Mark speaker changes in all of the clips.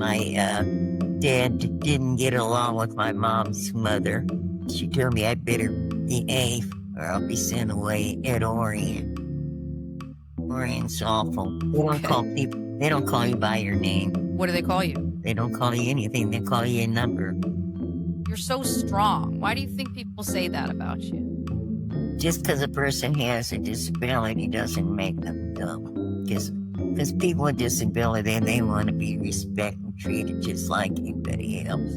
Speaker 1: my dad didn't get along with my mom's mother. She told me I'd better behave or I'll be sent away at Orient. Orient's awful. They don't call you by your name.
Speaker 2: What do they call you?
Speaker 1: They don't call you anything. They call you a number.
Speaker 2: You're so strong. Why do you think people say that about you?
Speaker 1: Just because a person has a disability doesn't make them dumb. Because people with disability, they want to be respected and treated just like anybody else.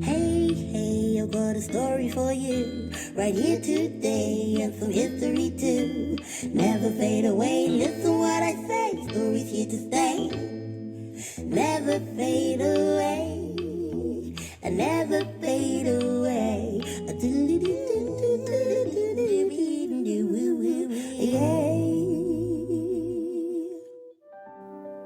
Speaker 3: Hey, I've got a story for you right here today, and some history too. Never fade away, listen what I say, stories here to stay. Never fade away, and never fade away.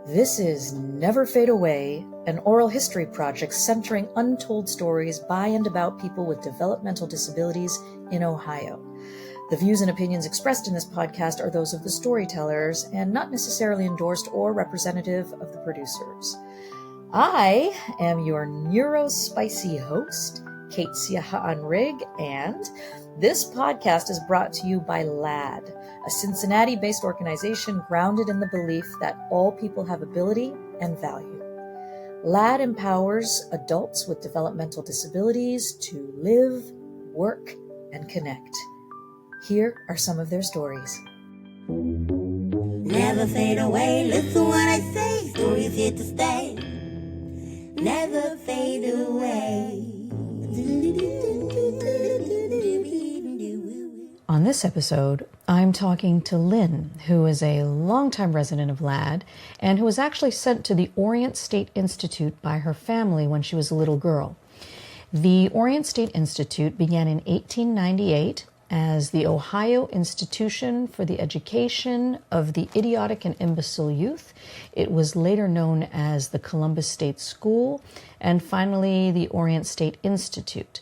Speaker 4: This is Never Fade Away, an oral history project centering untold stories by and about people with developmental disabilities in Ohio. The views and opinions expressed in this podcast are those of the storytellers and not necessarily endorsed or representative of the producers. I am your neurospicy host, Kate Siahaan-Rigg, and this podcast is brought to you by LAD, a Cincinnati-based organization grounded in the belief that all people have ability and value. LAD empowers adults with developmental disabilities to live, work, and connect. Here are some of their stories.
Speaker 3: Never fade away, listen what I say, stories here to stay. Never fade away.
Speaker 4: On this episode, I'm talking to Lynn, who is a longtime resident of LAD and who was actually sent to the Orient State Institute by her family when she was a little girl. The Orient State Institute began in 1898 as the Ohio Institution for the Education of the Idiotic and Imbecile Youth. It was later known as the Columbus State School, and finally the Orient State Institute.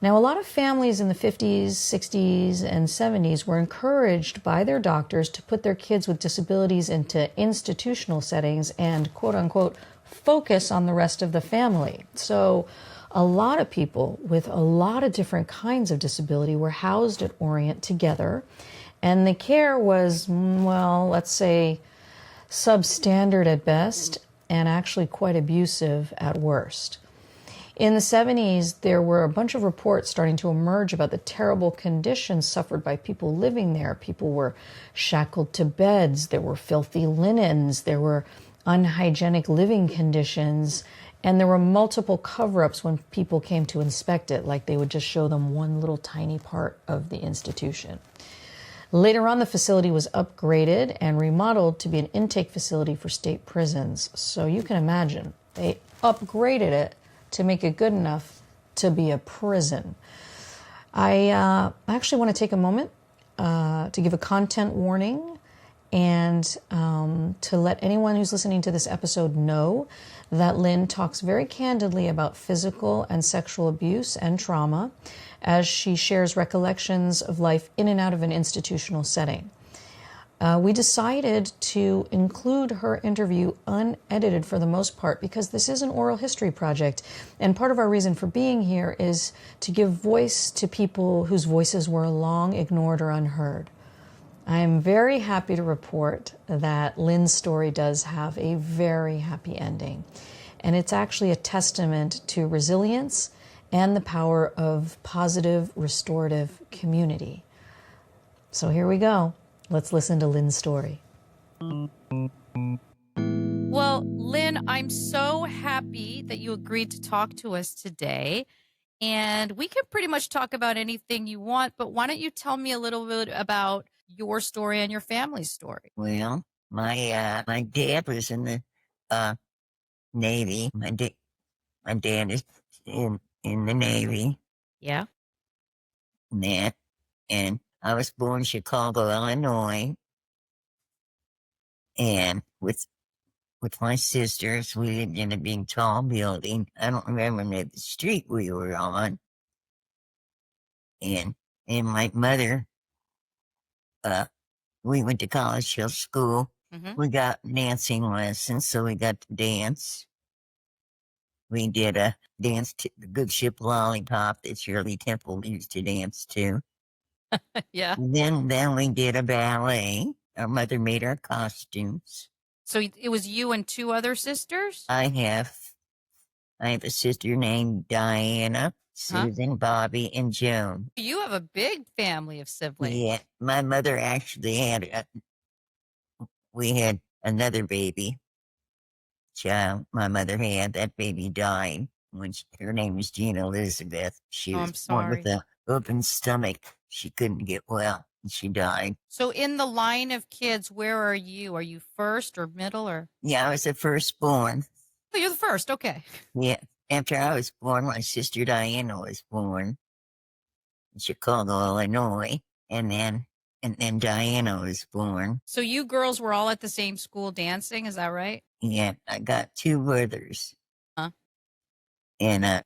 Speaker 4: Now, a lot of families in the 50s, 60s, and 70s were encouraged by their doctors to put their kids with disabilities into institutional settings and, quote unquote, focus on the rest of the family. So a lot of people with a lot of different kinds of disability were housed at Orient together, and the care was, well, let's say, substandard at best and actually quite abusive at worst. In the 70s, there were a bunch of reports starting to emerge about the terrible conditions suffered by people living there. People were shackled to beds, there were filthy linens, there were unhygienic living conditions, and there were multiple cover-ups when people came to inspect it, like they would just show them one little tiny part of the institution. Later on, the facility was upgraded and remodeled to be an intake facility for state prisons. So you can imagine, they upgraded it to make it good enough to be a prison. I actually want to take a moment to give a content warning and to let anyone who's listening to this episode know that Lynn talks very candidly about physical and sexual abuse and trauma as she shares recollections of life in and out of an institutional setting. We decided to include her interview unedited for the most part because this is an oral history project, and part of our reason for being here is to give voice to people whose voices were long ignored or unheard. I'm very happy to report that Lynn's story does have a very happy ending, and it's actually a testament to resilience and the power of positive, restorative community. So here we go. Let's listen to Lynn's story.
Speaker 2: Well, Lynn, I'm so happy that you agreed to talk to us today. And we can pretty much talk about anything you want, but why don't you tell me a little bit about your story and your family's story?
Speaker 1: Well, my dad was in the Navy. My dad is in the Navy.
Speaker 2: Yeah.
Speaker 1: And I was born in Chicago, Illinois. And with my sisters, we lived in a big tall building. I don't remember the street we were on. And my mother, we went to college hill school,
Speaker 2: Mhm.
Speaker 1: We got dancing lessons, so we got to dance. We did a dance to the Good Ship Lollipop that Shirley Temple used to dance to.
Speaker 2: Yeah.
Speaker 1: Then we did a ballet. Our mother made our costumes.
Speaker 2: So it was you and two other sisters?
Speaker 1: I have a sister named Diana,
Speaker 2: Huh?
Speaker 1: Susan, Bobby, and Joan.
Speaker 2: You have a big family of siblings.
Speaker 1: Yeah, my mother actually we had another baby child. My mother had that baby died her name was Jean Elizabeth. She
Speaker 2: Oh,
Speaker 1: was
Speaker 2: I'm
Speaker 1: born with
Speaker 2: sorry.
Speaker 1: an open stomach. She couldn't get well, and she died.
Speaker 2: So in the line of kids, where are you? Are you first or middle or?
Speaker 1: Yeah, I was the firstborn.
Speaker 2: Oh, you're the first. Okay.
Speaker 1: Yeah, after I was born, my sister Diana was born in Chicago, Illinois, and then Diana was born.
Speaker 2: So you girls were all at the same school dancing, is that right?
Speaker 1: Yeah, I got two brothers,
Speaker 2: Huh?
Speaker 1: and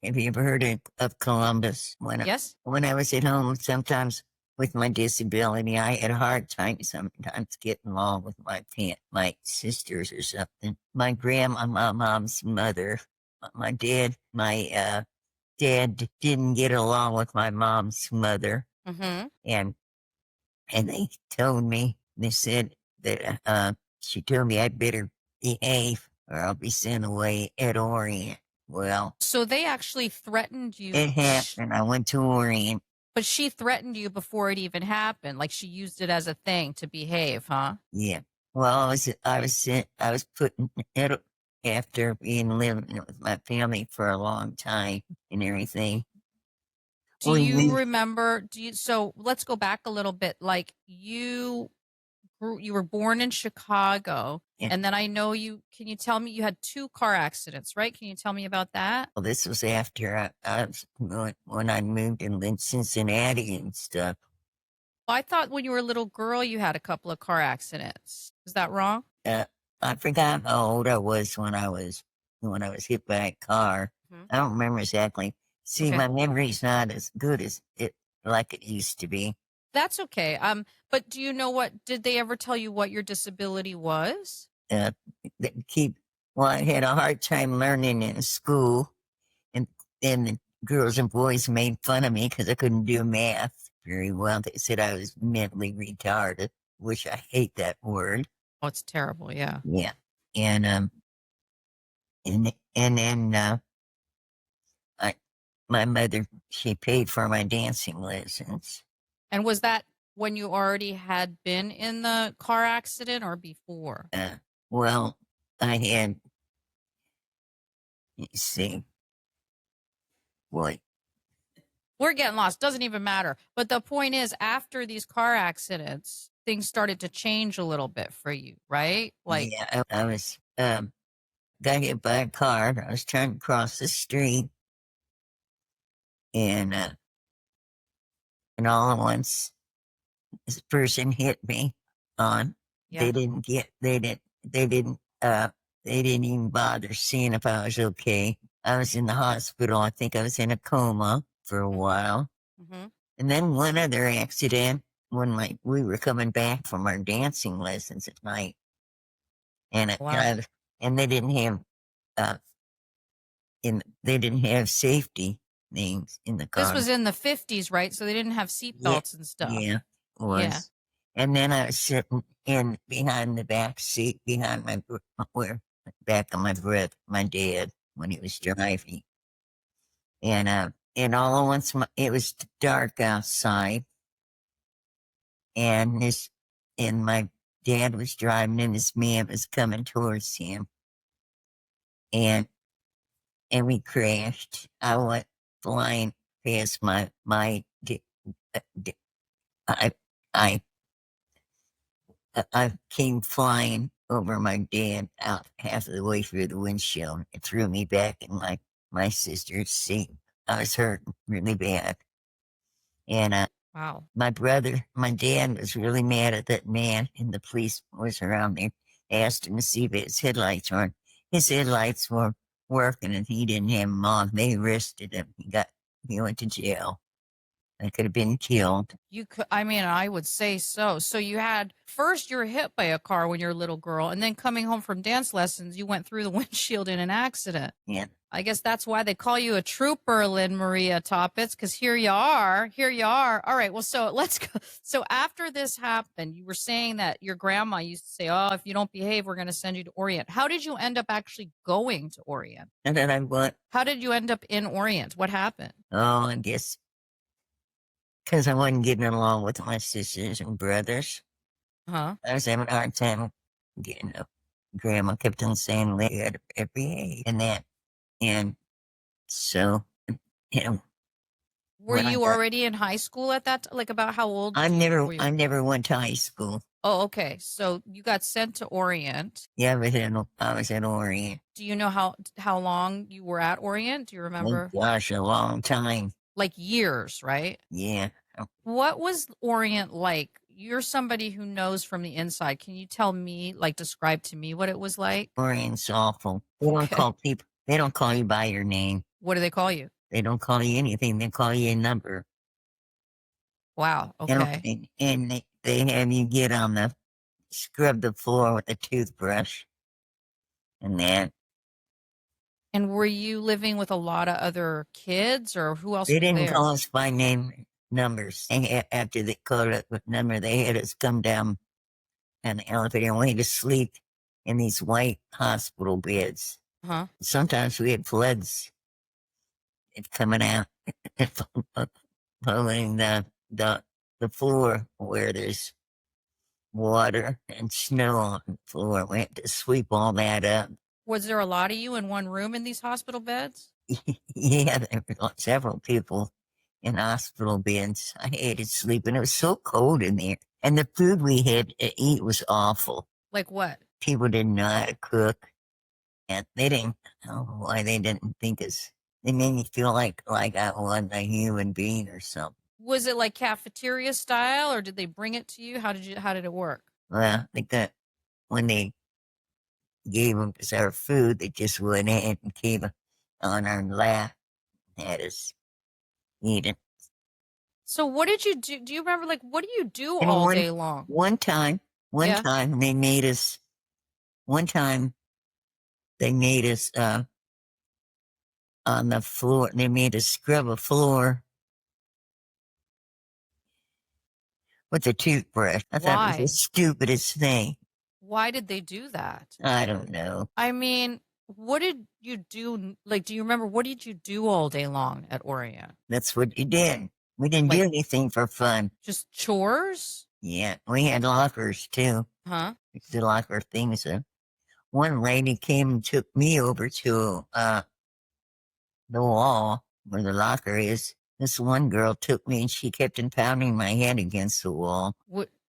Speaker 1: have you ever heard of Columbus?
Speaker 2: Yes.
Speaker 1: When I was at home, sometimes with my disability, I had a hard time sometimes getting along with my sisters or something. My grandma, my mom's mother, my dad didn't get along with my mom's mother,
Speaker 2: Mm-hmm.
Speaker 1: and they told me, they said that she told me I better behave or I'll be sent away at Orient. Well,
Speaker 2: So they actually threatened you,
Speaker 1: it happened. I went to Orient.
Speaker 2: but she threatened you before it even happened. Like she used it as a thing to behave, huh?
Speaker 1: Yeah. Well, I was put in it after being living with my family for a long time and everything.
Speaker 2: Do
Speaker 1: We
Speaker 2: you
Speaker 1: moved.
Speaker 2: remember? So let's go back a little bit. Like you were born in Chicago,
Speaker 1: Yeah.
Speaker 2: and then I know can you tell me you had two car accidents, right? Can you tell me about that?
Speaker 1: Well, this was after when I moved in Cincinnati and stuff.
Speaker 2: Well, I thought when you were a little girl, you had a couple of car accidents. Is that wrong?
Speaker 1: I forgot how old I was when I was hit by a car.
Speaker 2: Mhm.
Speaker 1: I don't remember exactly. See,
Speaker 2: Okay.
Speaker 1: my memory's not as good as it like it used to be.
Speaker 2: That's okay. But do you know did they ever tell you what your disability was?
Speaker 1: They I had a hard time learning in school, and then the girls and boys made fun of me because I couldn't do math very well. They said I was mentally retarded, which I hate that word.
Speaker 2: Oh, it's terrible. Yeah.
Speaker 1: Yeah, and then I my mother, she paid for my dancing lessons.
Speaker 2: And was that when you already had been in the car accident or before?
Speaker 1: Well, I had, let's see, what?
Speaker 2: We're getting lost. Doesn't even matter. But the point is, after these car accidents, things started to change a little bit for you, right? Like,
Speaker 1: Yeah, I was got hit by a car. I was trying to cross the street, and all at once, this person hit me on.
Speaker 2: yeah.
Speaker 1: They didn't even bother seeing if I was okay. I was in the hospital. I think I was in a coma for a while.
Speaker 2: Mm-hmm.
Speaker 1: And then one other accident when we were coming back from our dancing lessons at night, and
Speaker 2: Wow.
Speaker 1: and they didn't have they didn't have safety things in the car.
Speaker 2: This was in the 50s, right? So they didn't have seatbelts and stuff.
Speaker 1: Yeah, it was.
Speaker 2: Yeah.
Speaker 1: And then I was sitting behind the back seat, back of my brother, my dad, when he was driving. And all at once, it was dark outside, and my dad was driving, and this man was coming towards him, and we crashed. I went flying past I I came flying over my dad out half of the way through the windshield. It threw me back in my sister's seat. I was hurt really bad. And
Speaker 2: Wow.
Speaker 1: my dad was really mad at that man, and the police was around there. Asked him to see if his headlights were on. His headlights were working, and he didn't have them on. They arrested him. He went to jail. I could have been killed.
Speaker 2: You could, I mean, I would say so. So you had first you were hit by a car when you were a little girl, and then coming home from dance lessons, you went through the windshield in an accident.
Speaker 1: Yeah.
Speaker 2: I guess that's why they call you a trooper, Lynn Maria Toppitz, because here you are. Here you are. All right. Well, so let's go. So after this happened, you were saying that your grandma used to say, "Oh, if you don't behave, we're going to send you to Orient." How did you end up actually going to Orient?
Speaker 1: And then I went,
Speaker 2: How did you end up in Orient? What happened?
Speaker 1: oh, I guess because I wasn't getting along with my sisters and brothers.
Speaker 2: Huh?
Speaker 1: I was having a hard time getting up. Grandma kept on saying, "Let you behave," and that. And so, you know,
Speaker 2: Were
Speaker 1: when I
Speaker 2: you
Speaker 1: got,
Speaker 2: already in high school at that? Like about how old were you?
Speaker 1: I never went to high school.
Speaker 2: Oh, okay. So you got sent to Orient.
Speaker 1: Yeah, but then I was at Orient.
Speaker 2: Do you know how long you were at Orient? Do you
Speaker 1: Oh
Speaker 2: remember?
Speaker 1: gosh, a long time.
Speaker 2: Like years, right?
Speaker 1: Yeah.
Speaker 2: What was Orient like? You're somebody who knows from the inside. Can you tell me, like, describe to me what it was like?
Speaker 1: Orient's awful. They don't
Speaker 2: Okay.
Speaker 1: call people. They don't call you by your name.
Speaker 2: What do they call you?
Speaker 1: They don't call you anything. They call you a number.
Speaker 2: Wow. Okay.
Speaker 1: And they have you get on the scrub the floor with a toothbrush, and that.
Speaker 2: And were you living with a lot of other kids, or who else
Speaker 1: They
Speaker 2: was
Speaker 1: didn't
Speaker 2: there?
Speaker 1: call us by name numbers. And after they called us with number, they had us come down an elevator and we had to sleep in these white hospital beds.
Speaker 2: Huh?
Speaker 1: Sometimes we had floods coming out and following the floor where there's water and snow on the floor. We had to sweep all that up.
Speaker 2: Was there a lot of you in one room in these hospital beds?
Speaker 1: Yeah, there were several people in hospital beds. I hated sleeping. It was so cold in there. And the food we had to eat was awful.
Speaker 2: Like what?
Speaker 1: People didn't know how to cook. And they didn't know why they didn't think us. They made me feel like I wasn't a human being or something.
Speaker 2: Was it like cafeteria style, or did they bring it to you? How did it work?
Speaker 1: Well, I think that when they gave us our food, they just went in and came on our lap and had us eat it.
Speaker 2: So what did you do? Do you remember, like, what do you do
Speaker 1: And
Speaker 2: all day long?
Speaker 1: One time
Speaker 2: Yeah.
Speaker 1: they made us, on the floor, they made us scrub a floor with a toothbrush. I thought it
Speaker 2: Why?
Speaker 1: was the stupidest thing.
Speaker 2: Why did they do that?
Speaker 1: I don't know.
Speaker 2: I mean, what did you do? Like, do you remember, what did you do all day long at Orient?
Speaker 1: That's what you did. We didn't do anything for fun.
Speaker 2: Just chores?
Speaker 1: Yeah, we had lockers too.
Speaker 2: Huh?
Speaker 1: The locker things. One lady came and took me over to the wall where the locker is. This one girl took me and she kept on pounding my head against the wall.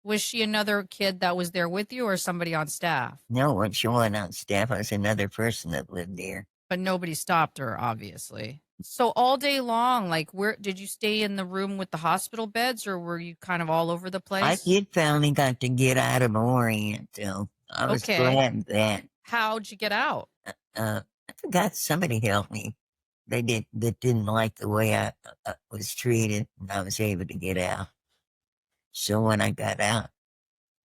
Speaker 2: Was she another kid that was there with you, or somebody on staff?
Speaker 1: No, when she wasn't on staff, I was another person that lived there.
Speaker 2: But nobody stopped her, obviously. So all day long, like, where did you stay in the room with the hospital beds, or were you kind of all over the place?
Speaker 1: I did finally got to get out of Orient, though. I was glad that.
Speaker 2: How'd you get out?
Speaker 1: I forgot somebody helped me. They didn't like the way I was treated, and I was able to get out. So when I got out,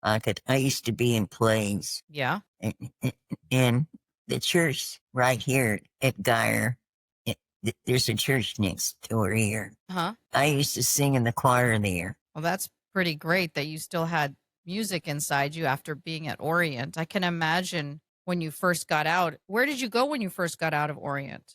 Speaker 1: I used to be in plays.
Speaker 2: Yeah.
Speaker 1: And the church right here at Geyer, there's a church next door here.
Speaker 2: Huh?
Speaker 1: I used to sing in the choir there.
Speaker 2: Well, that's pretty great that you still had music inside you after being at Orient. I can imagine when you first got out. Where did you go when you first got out of Orient?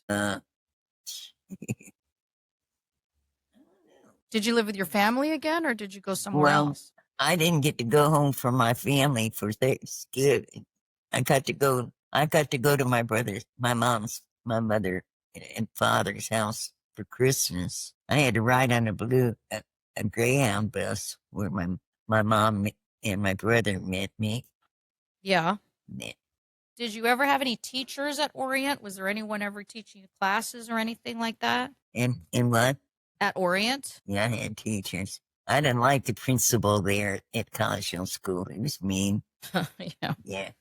Speaker 2: Did you live with your family again, or did you go somewhere else?
Speaker 1: I didn't get to go home from my family for Thanksgiving. I got to go to my mother and father's house for Christmas. I had to ride on a Greyhound bus where my mom and my brother met me.
Speaker 2: Yeah. Did you ever have any teachers at Orient? Was there anyone ever teaching you classes or anything like that?
Speaker 1: And what?
Speaker 2: At Orient?
Speaker 1: Yeah, I had teachers. I didn't like the principal there at College Hill School. He was mean.
Speaker 2: Yeah.
Speaker 1: Yeah.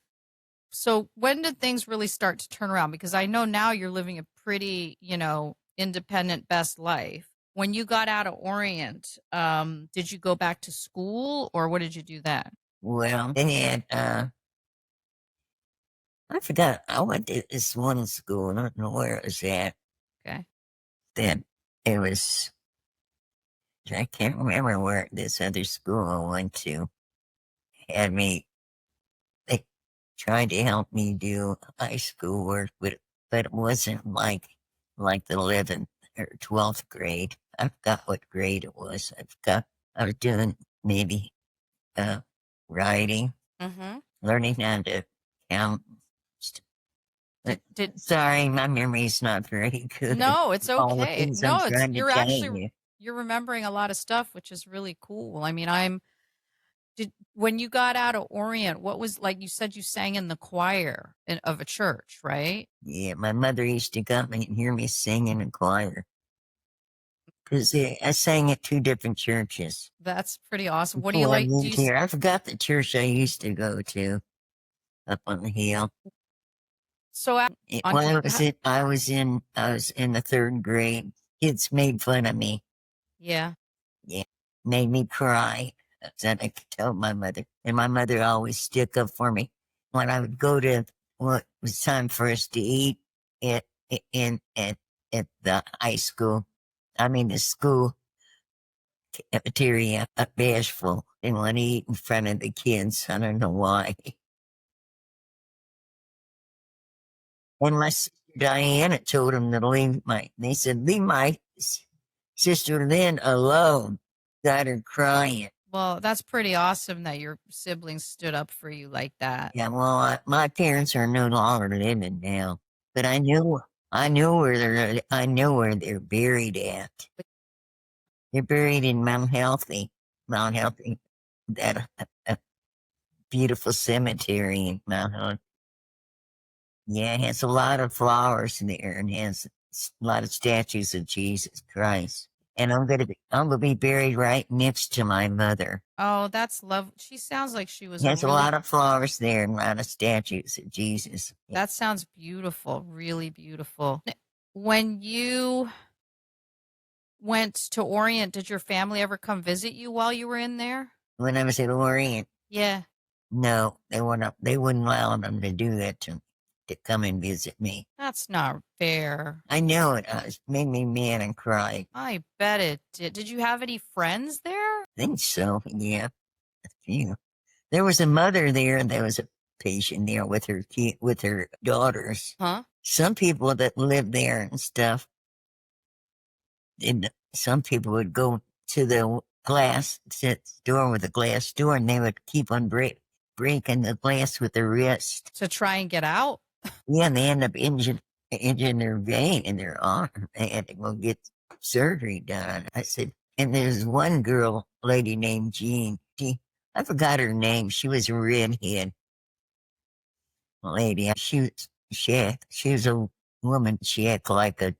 Speaker 2: So when did things really start to turn around? Because I know now you're living a pretty, independent, best life. when you got out of Orient, did you go back to school or what did you do then?
Speaker 1: Well, they had, I forgot. I went to this one school. I don't know where it was at.
Speaker 2: Okay.
Speaker 1: Then it was, I can't remember where this other school I went to had me. They tried to help me do high school work, but it wasn't like the 11th or 12th grade. I forgot what grade it was. I forgot. I was doing maybe writing,
Speaker 2: Mm-hmm.
Speaker 1: learning how to count.
Speaker 2: Did
Speaker 1: Sorry, my memory's not very good.
Speaker 2: No, it's
Speaker 1: All the
Speaker 2: okay.
Speaker 1: things I'm
Speaker 2: No, it's
Speaker 1: trying to tell you.
Speaker 2: you're remembering a lot of stuff, which is really cool. I mean, when you got out of Orient, what was like you said you sang in the choir of a church, right?
Speaker 1: Yeah, my mother used to come and hear me sing in a choir. Because I sang at two different churches.
Speaker 2: That's pretty awesome. What do you
Speaker 1: Before I
Speaker 2: like?
Speaker 1: moved here, I forgot the church I used to go to up on the hill.
Speaker 2: So
Speaker 1: Well, I was in the third grade. Kids made fun of me.
Speaker 2: yeah.
Speaker 1: Yeah, made me cry. That I could tell my mother, and my mother always stuck up for me. When I would go to what was time for us to eat at at the high school, I mean the school cafeteria, bashful. Didn't want to eat in front of the kids. I don't know why. And my sister Diana told him to they said, leave my sister Lynn alone. Got her crying.
Speaker 2: Well, that's pretty awesome that your siblings stood up for you like that.
Speaker 1: Yeah, well, my parents are no longer living now, but I knew where they're buried at. They're buried in Mount Healthy, that beautiful cemetery in Mount Healthy. Yeah, it has a lot of flowers there and has a lot of statues of Jesus Christ. And I'm gonna be buried right next to my mother.
Speaker 2: Oh, that's love. She sounds like she was
Speaker 1: There's a lot of flowers there and a lot of statues of Jesus.
Speaker 2: That sounds beautiful, really beautiful. When you went to Orient, did your family ever come visit you while you were in there?
Speaker 1: When I was at Orient,
Speaker 2: Yeah.
Speaker 1: no, they wouldn't allow them to do that to come and visit me.
Speaker 2: That's not fair.
Speaker 1: I know it made me mad and cried.
Speaker 2: I bet it did. Did you have any friends there?
Speaker 1: I think so, yeah. A few. There was a mother there and there was a patient there with her daughters.
Speaker 2: Huh?
Speaker 1: Some people that lived there and stuff, some people would go to the glass door with a glass door and they would keep on breaking the glass with their wrist.
Speaker 2: To try and get out?
Speaker 1: Yeah, and they end up injuring their vein in their arm. They had to go get surgery done. I said, and there's one lady named Jean. I forgot her name. She was a redhead lady. She was a woman. She had like a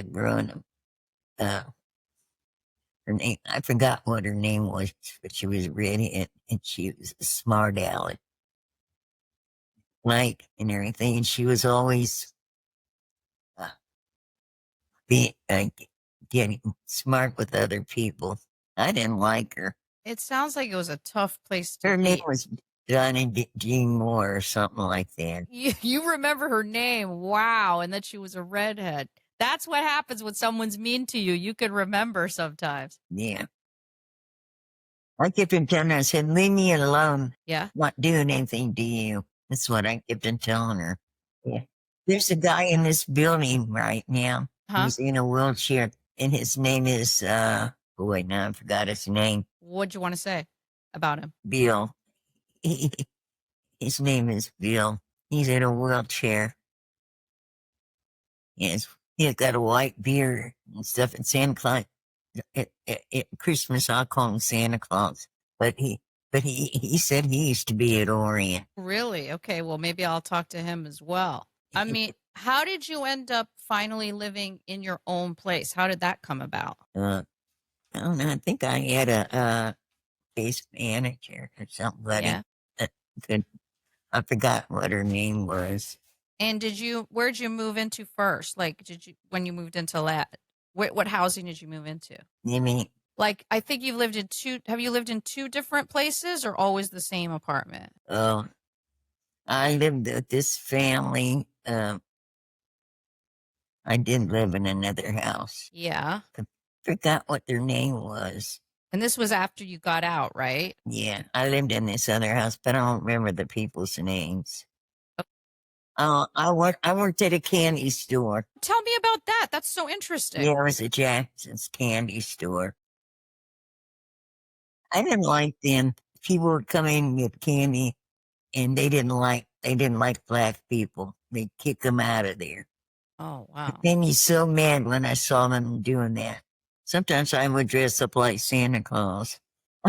Speaker 1: grown her name. I forgot what her name was, but she was redhead and she was a smart aleck. Like and everything, and she was always getting smart with other people. I didn't like her.
Speaker 2: It sounds like it was a tough place to
Speaker 1: Her
Speaker 2: be.
Speaker 1: name was Donna Jean Moore or something like that.
Speaker 2: You remember her name. Wow. And that she was a redhead. That's what happens when someone's mean to you. You can remember sometimes.
Speaker 1: Yeah. I kept on telling her, I said, leave me alone.
Speaker 2: Yeah.
Speaker 1: Not doing anything to you. That's what I kept on telling her. Yeah. There's a guy in this building right now.
Speaker 2: Huh?
Speaker 1: He's in a wheelchair, and his name is, now I forgot his name.
Speaker 2: What'd you want to say about him?
Speaker 1: Bill. His name is Bill. He's in a wheelchair. Yes, he's got a white beard and stuff. And Santa Claus, at Christmas, I call him Santa Claus. But he said he used to be at Orient.
Speaker 2: Really? Okay. Well, maybe I'll talk to him as well. I mean, how did you end up finally living in your own place? How did that come about?
Speaker 1: I don't know. I think I had a case manager or something.
Speaker 2: Yeah.
Speaker 1: I forgot what her name was.
Speaker 2: And where'd you move into first? Like, when you moved into Lad, what housing did you move into?
Speaker 1: You mean,
Speaker 2: Like, I think have you lived in two different places or always the same apartment?
Speaker 1: oh, I lived with this family. I did live in another house.
Speaker 2: Yeah.
Speaker 1: Forgot what their name was.
Speaker 2: And this was after you got out, right?
Speaker 1: Yeah, I lived in this other house, but I don't remember the people's names. I worked at a candy store.
Speaker 2: Tell me about that. That's so interesting.
Speaker 1: Yeah, it was a Jackson's candy store. I didn't like them. People would come in and get candy, and they didn't like black people. They'd kick them out of there.
Speaker 2: Oh,
Speaker 1: It
Speaker 2: wow.
Speaker 1: made me so mad when I saw them doing that. Sometimes I would dress up like Santa Claus.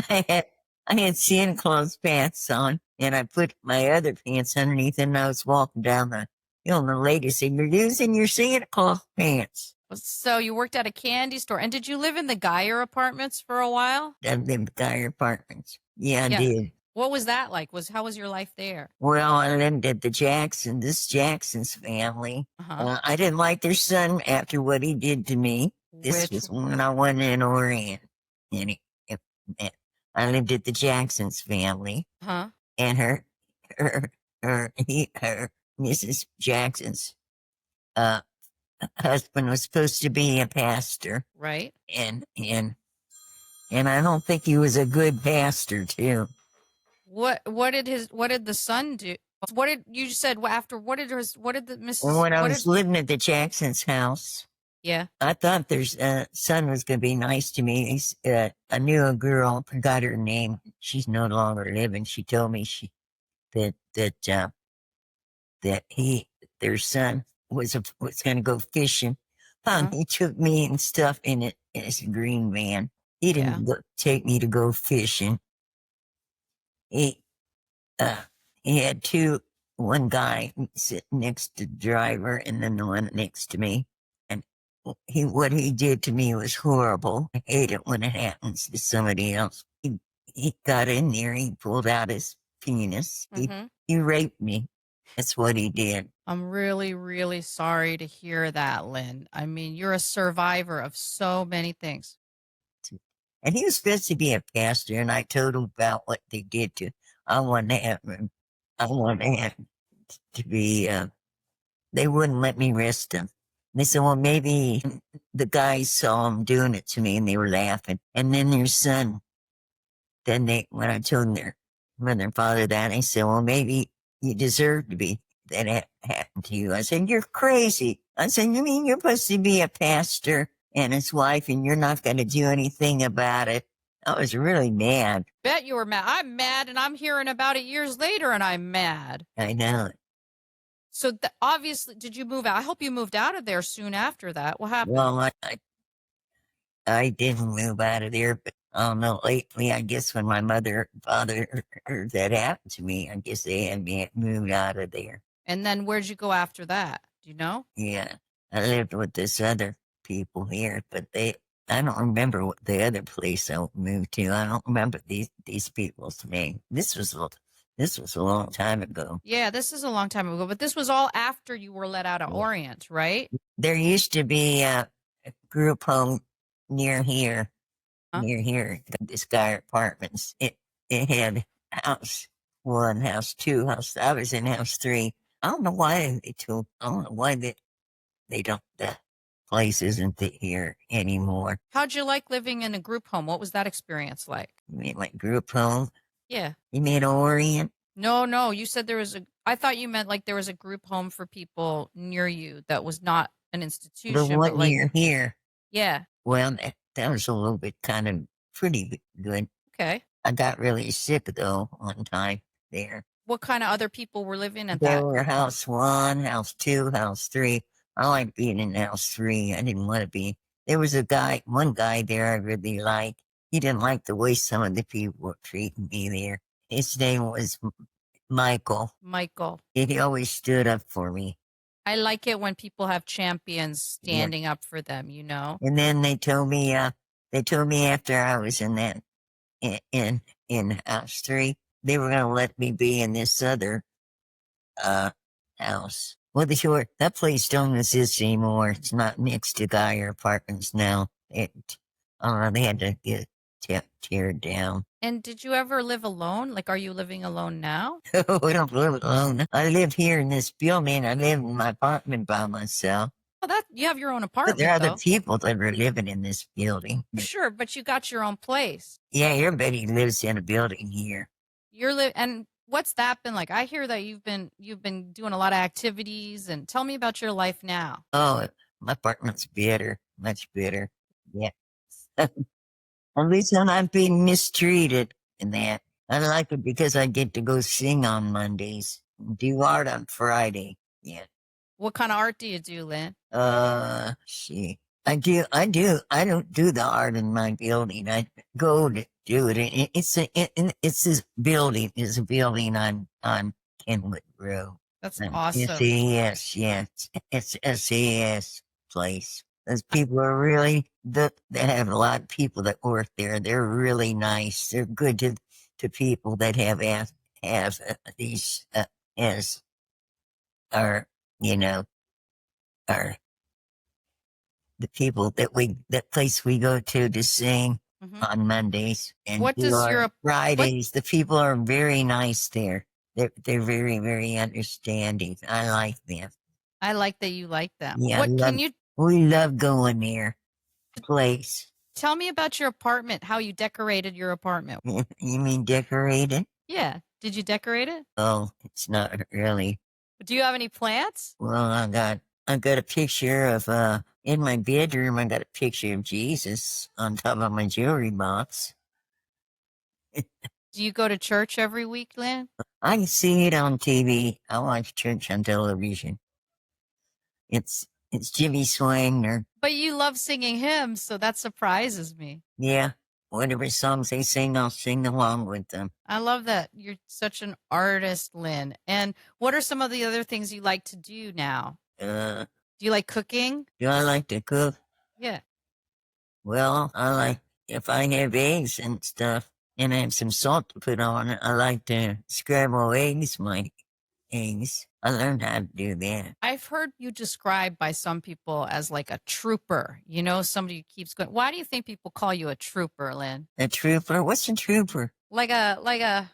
Speaker 1: I had Santa Claus pants on, and I put my other pants underneath, and I was walking down and the lady said, "You're using your Santa Claus pants."
Speaker 2: So you worked at a candy store. And did you live in the Geyer apartments for a while?
Speaker 1: Them guy apartments. Yeah, I
Speaker 2: Yeah.
Speaker 1: did.
Speaker 2: What was that like? How was your life there?
Speaker 1: Well, I lived at this Jackson's family.
Speaker 2: Uh-huh.
Speaker 1: I didn't like their son after what he did to me. This was when I went in Orient. And I lived at the Jackson's family.
Speaker 2: Huh?
Speaker 1: And her Mrs. Jackson's husband was supposed to be a pastor.
Speaker 2: Right.
Speaker 1: And I don't think he was a good pastor too.
Speaker 2: What did the son do? What did you said after? What did the Mrs.
Speaker 1: Well, when I was living at the Jackson's house,
Speaker 2: Yeah.
Speaker 1: I thought their son was going to be nice to me. I knew a girl, forgot her name. She's no longer living. She told me that their son was going to go fishing. He took me and stuff in it in his green van. He didn't take me to go fishing. He had one guy sitting next to the driver and then the one next to me. And what he did to me was horrible. I hate it when it happens to somebody else. He got in there, he pulled out his penis. He raped me. That's what he did.
Speaker 2: I'm really, really sorry to hear that, Lynn. I mean, you're a survivor of so many things.
Speaker 1: And he was supposed to be a pastor, and I told him about what they did to. I wanted to have to be. They wouldn't let me arrest him. They said, "Well, maybe the guys saw him doing it to me, and they were laughing." And then their son. When I told them their mother and father that, they said, "Well, maybe you deserve to be that happened to you." I said, "You're crazy." I said, "You mean you're supposed to be a pastor and his wife, and you're not going to do anything about it?" I was really mad.
Speaker 2: Bet you were mad. I'm mad, and I'm hearing about it years later, and I'm mad.
Speaker 1: I know.
Speaker 2: So obviously, did you move out? I hope you moved out of there soon after that. What happened?
Speaker 1: Well, I didn't move out of there, but I don't know, lately, I guess when my mother and father heard that happened to me, I guess they had me moved out of there.
Speaker 2: And then where'd you go after that? Do you know?
Speaker 1: Yeah, I lived with this other people here, but I don't remember what the other place I moved to. I don't remember these people's name. This was a long time ago.
Speaker 2: Yeah, this is a long time ago, but this was all after you were let out of Orient, right?
Speaker 1: There used to be a group home near here, this guy apartments. It had house 1, house 2, I was in house 3. I don't know why they don't, the place isn't here anymore.
Speaker 2: How'd you like living in a group home? What was that experience like?
Speaker 1: You mean like group home?
Speaker 2: Yeah.
Speaker 1: You mean Orient?
Speaker 2: No, you said I thought you meant like there was a group home for people near you that was not an institution.
Speaker 1: The one near here.
Speaker 2: Yeah.
Speaker 1: Well, that was a little bit kind of pretty good.
Speaker 2: Okay.
Speaker 1: I got really sick though one time there.
Speaker 2: What kind of other people were living at that?
Speaker 1: There were house 1, house 2, house 3. I liked being in house 3. I didn't want to be. There was one guy there I really liked. He didn't like the way some of the people were treating me there. His name was Michael. He always stood up for me.
Speaker 2: I like it when people have champions standing up for them, you know?
Speaker 1: And then they told me after I was in that, in house 3, they were going to let me be in this other, house. Well, the short, that place don't exist anymore. It's not next to Geyer Apartments now. They had to get tear it down.
Speaker 2: And did you ever live alone? Like, are you living alone now?
Speaker 1: We don't live alone. I live here in this building. I live in my apartment by myself.
Speaker 2: Oh, you have your own
Speaker 1: But
Speaker 2: apartment,
Speaker 1: there are other
Speaker 2: though.
Speaker 1: people that are living in this building.
Speaker 2: Sure, but you got your own place.
Speaker 1: Yeah, everybody lives in a building here.
Speaker 2: And what's that been like? I hear that you've been doing a lot of activities, and tell me about your life now.
Speaker 1: Oh, my apartment's better, much better. Yeah. At least I'm not being mistreated in that. I like it because I get to go sing on Mondays, do art on Friday. Yeah.
Speaker 2: What kind of art do you do, Lynn?
Speaker 1: Shit. I don't do the art in my building. I go to do it. It's this building. It's a building on Kenwood Road.
Speaker 2: That's awesome.
Speaker 1: SAS, yeah. It's SAS place. Those people are really, they have a lot of people that work there. They're really nice. They're good to people that have these, as are, are the people that place we go to sing on Mondays and
Speaker 2: What does your
Speaker 1: Fridays. The people are very nice there. They're very, very understanding. I like them.
Speaker 2: I like that you like them.
Speaker 1: Yeah, we love going there. Place.
Speaker 2: Tell me about your apartment, how you decorated your apartment.
Speaker 1: You mean decorated?
Speaker 2: Yeah. Did you decorate it?
Speaker 1: Oh, it's not really.
Speaker 2: Do you have any plants?
Speaker 1: Well, I got a picture of, in my bedroom, I got a picture of Jesus on top of my jewelry box.
Speaker 2: Do you go to church every week, Lynn?
Speaker 1: I see it on TV. I watch church on television. It's Jimmy Swaggart.
Speaker 2: But you love singing hymns, so that surprises me.
Speaker 1: Yeah. Whatever songs they sing, I'll sing along with them.
Speaker 2: I love that. You're such an artist, Lynn. And what are some of the other things you like to do now? Do you like cooking?
Speaker 1: Do I like to cook?
Speaker 2: Yeah.
Speaker 1: Well, if I have eggs and stuff, and I have some salt to put on it, I like to scramble eggs. I learned how to do that.
Speaker 2: I've heard you described by some people as like a trooper. Somebody who keeps going. Why do you think people call you a trooper, Lynn?
Speaker 1: A trooper? What's a trooper?
Speaker 2: Like a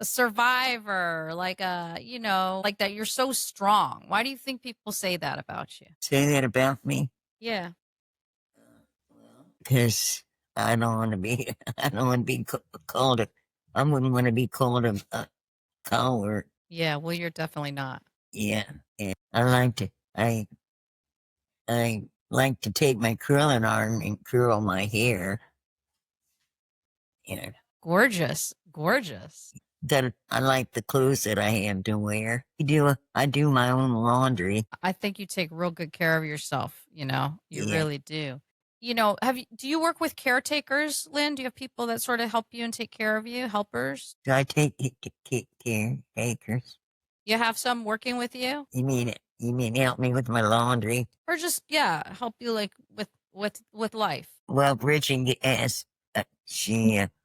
Speaker 2: survivor, like that you're so strong. Why do you think people say that about you?
Speaker 1: Say that about me?
Speaker 2: Yeah.
Speaker 1: Because I don't want to be called I wouldn't want to be called a coward.
Speaker 2: Yeah, well, you're definitely not.
Speaker 1: Yeah. I like to take my curling iron and curl my hair. Yeah.
Speaker 2: Gorgeous.
Speaker 1: That I like the clothes that I have to wear. I do my own laundry.
Speaker 2: I think you take real good care of yourself. You
Speaker 1: Yeah.
Speaker 2: really do. Do you work with caretakers, Lynn? Do you have people that sort of help you and take care of you, helpers?
Speaker 1: Do I take caretakers?
Speaker 2: You have some working with you?
Speaker 1: You mean help me with my laundry?
Speaker 2: Or just, help you like with life?
Speaker 1: Well, Bridget asks,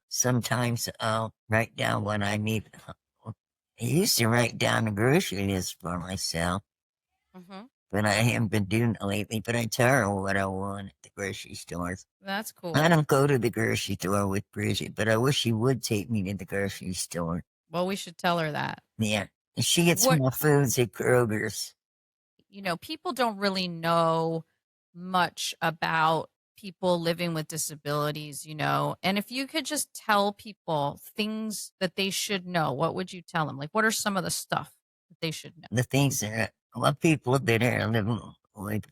Speaker 1: sometimes I'll write down what I need. I used to write down the grocery list for myself, but I haven't been doing it lately. But I tell her what I want at the grocery stores.
Speaker 2: That's cool.
Speaker 1: I don't go to the grocery store with Bridget, but I wish she would take me to the grocery store.
Speaker 2: Well, we should tell her that.
Speaker 1: Yeah. She gets more foods at Kroger's.
Speaker 2: People don't really know much about people living with disabilities, and if you could just tell people things that they should know, what would you tell them? Like, what are some of the stuff that they should know?
Speaker 1: The things that people that are living with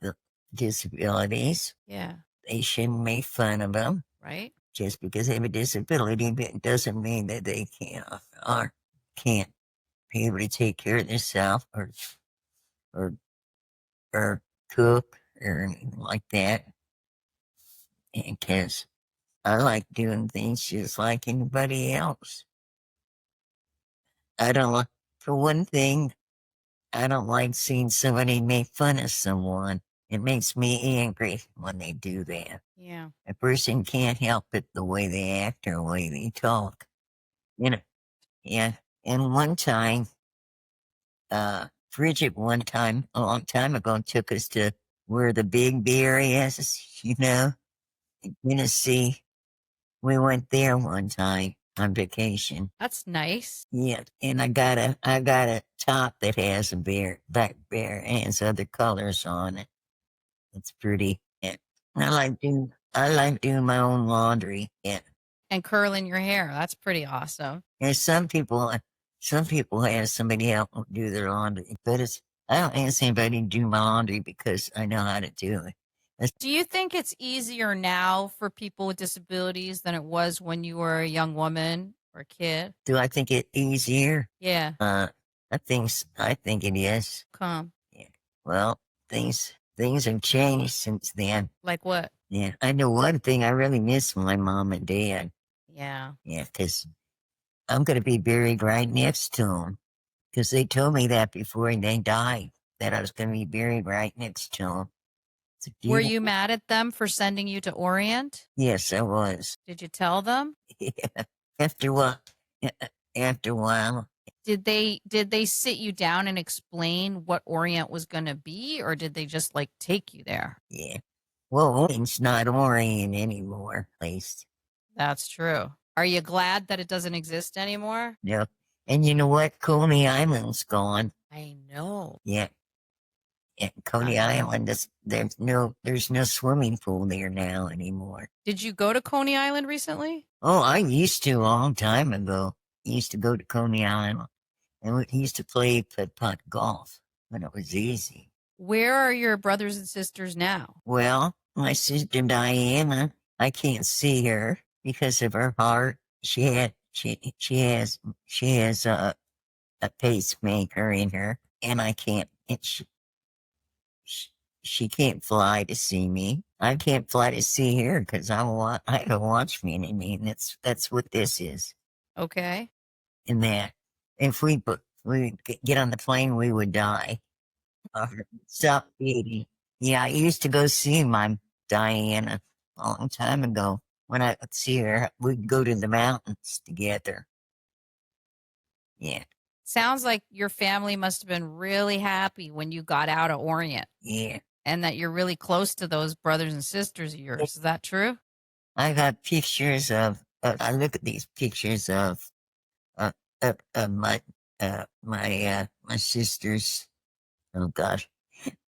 Speaker 1: disabilities, they shouldn't make fun of them.
Speaker 2: Right.
Speaker 1: Just because they have a disability, it doesn't mean that they can't be able to take care of themselves or cook or anything like that. Because I like doing things just like anybody else. For one thing, I don't like seeing somebody make fun of someone. It makes me angry when they do that.
Speaker 2: Yeah.
Speaker 1: A person can't help it the way they act or the way they talk. Yeah. And one time, Bridget one time, a long time ago, took us to where the big bear is, in Tennessee. We went there one time on vacation.
Speaker 2: That's nice.
Speaker 1: Yeah, and I got a top that has a black bear, and has other colors on it. It's pretty. Yeah. I like doing my own laundry. Yeah.
Speaker 2: And curling your hair. That's pretty awesome.
Speaker 1: And some people have somebody help them do their laundry, but I don't ask anybody to do my laundry because I know how to do it.
Speaker 2: Do you think it's easier now for people with disabilities than it was when you were a young woman or a kid?
Speaker 1: Do I think it easier?
Speaker 2: Yeah.
Speaker 1: I think it is.
Speaker 2: Come.
Speaker 1: Yeah. Well, things have changed since then.
Speaker 2: Like what?
Speaker 1: Yeah. I know one thing. I really miss my mom and dad.
Speaker 2: Yeah.
Speaker 1: Yeah, because I'm going to be buried right next to them. Because they told me that before they died, that I was going to be buried right next to them.
Speaker 2: Were you mad at them for sending you to Orient?
Speaker 1: Yes, I was.
Speaker 2: Did you tell them?
Speaker 1: Yeah. After what? After a while.
Speaker 2: Did they sit you down and explain what Orient was going to be, or did they just like take you there?
Speaker 1: Yeah. Well, it's not Orient anymore, at least.
Speaker 2: That's true. Are you glad that it doesn't exist anymore?
Speaker 1: No. And you know what? Coney Island's gone.
Speaker 2: I know.
Speaker 1: Yeah. Yeah, Coney Island, there's no swimming pool there now anymore.
Speaker 2: Did you go to Coney Island recently?
Speaker 1: Oh, I used to a long time ago. I used to go to Coney Island, and we used to play putt-putt golf when it was easy.
Speaker 2: Where are your brothers and sisters now?
Speaker 1: Well, my sister Diana, I can't see her because of her heart. She has a pacemaker in her, and I can't. She can't fly to see me. I can't fly to see her because I don't watch me. I mean, that's what this is.
Speaker 2: Okay.
Speaker 1: And that if we get on the plane, we would die. Stop eating. Yeah, I used to go see my Diana a long time ago. When I would see her, we'd go to the mountains together. Yeah.
Speaker 2: Sounds like your family must have been really happy when you got out of Orient.
Speaker 1: Yeah.
Speaker 2: And that you're really close to those brothers and sisters of yours. Is that true?
Speaker 1: I got pictures of. I look at these pictures of my sisters. Oh gosh,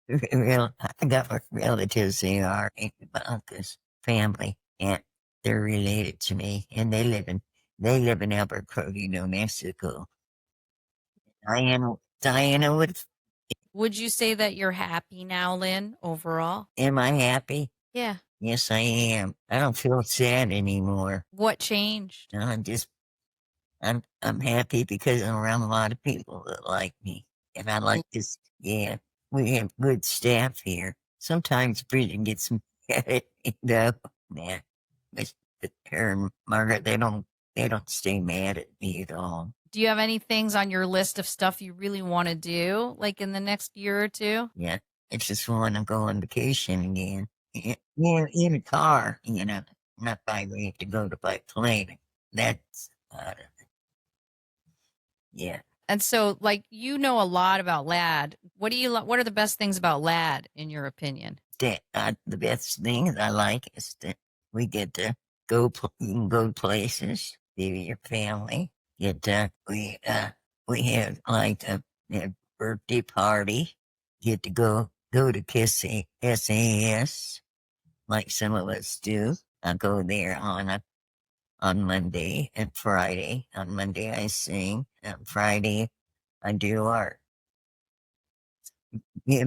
Speaker 1: I got what relatives they are, my uncle's family, and they're related to me, and they live in Albuquerque, New Mexico. Diana
Speaker 2: Would you say that you're happy now, Lynn, overall?
Speaker 1: am I happy?
Speaker 2: Yeah.
Speaker 1: Yes, I am. I don't feel sad anymore.
Speaker 2: What changed?
Speaker 1: I'm happy because I'm around a lot of people that like me. And I like this. Yeah, we have good staff here. Sometimes Bridget gets some credit, yeah. But her and Margaret, they don't stay mad at me at all.
Speaker 2: Do you have any things on your list of stuff you really want to do, like in the next year or two?
Speaker 1: Yeah, I just want to go on vacation again. Yeah, in a car, not by way to go by plane. That's yeah.
Speaker 2: And so, like, you know a lot about LAD. What are the best things about LAD, in your opinion?
Speaker 1: The best thing I like is that we get to you can go places, be with your family. We have like a birthday party. Get to go to Kiss SAS, like some of us do. I go there on Monday and Friday. On Monday I sing. On Friday I do art. We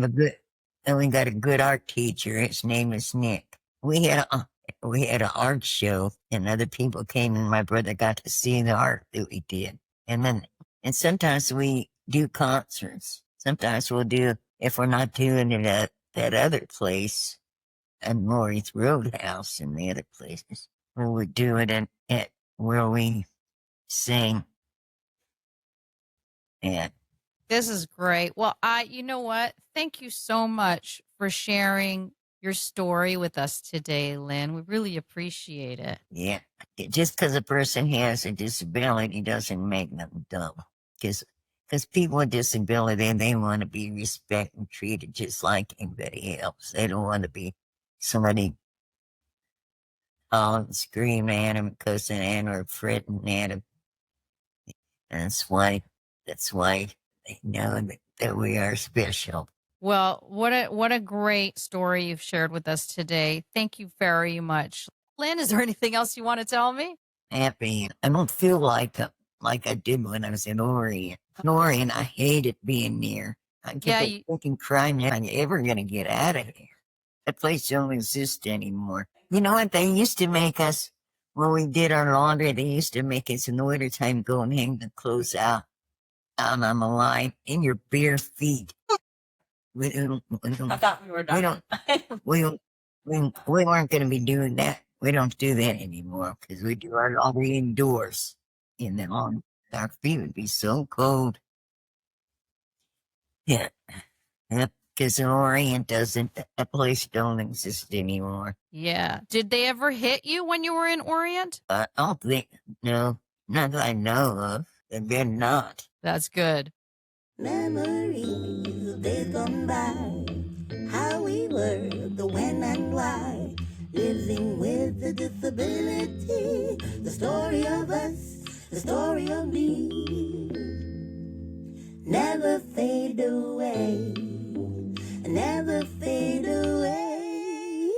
Speaker 1: got a good art teacher. His name is Nick. We had an art show, and other people came, and my brother got to see the art that we did. And sometimes we do concerts. Sometimes we'll do, if we're not doing it at that other place, at Maury's Roadhouse and the other places, we would do it at where we sing. And
Speaker 2: This is great. Well, you know what? Thank you so much for sharing your story with us today, Lynn. We really appreciate it.
Speaker 1: yeah, just because a person has a disability doesn't make them dumb. Because Because people with disability, they want to be respected and treated just like anybody else. They don't want to be somebody screaming at them, cussing at them, or fretting at them. That's why they know that we are special.
Speaker 2: Well, what a great story you've shared with us today. Thank you very much. Lynn, is there anything else you want to tell me?
Speaker 1: Happy. I don't feel like I did when I was in Orient. In Orient, I hated being near. I kept thinking, crying, am I ever going to get out of here? That place don't exist anymore. You know what? They used to make us, when we did our laundry, they used to make us in the wintertime go and hang the clothes out on the line in your bare feet. I thought we were done. We weren't going to be doing that. We don't do that anymore because we do our laundry indoors. And then our feet would be so cold. Yeah. Because Orient doesn't, that place don't exist anymore.
Speaker 2: Yeah. Did they ever hit you when you were in Orient?
Speaker 1: I don't think, no, not that I know of. They're not.
Speaker 2: That's good.
Speaker 3: Memories of days gone by, how we were, the when and why, living with a disability, the story of us, the story of me, never fade away, never fade away.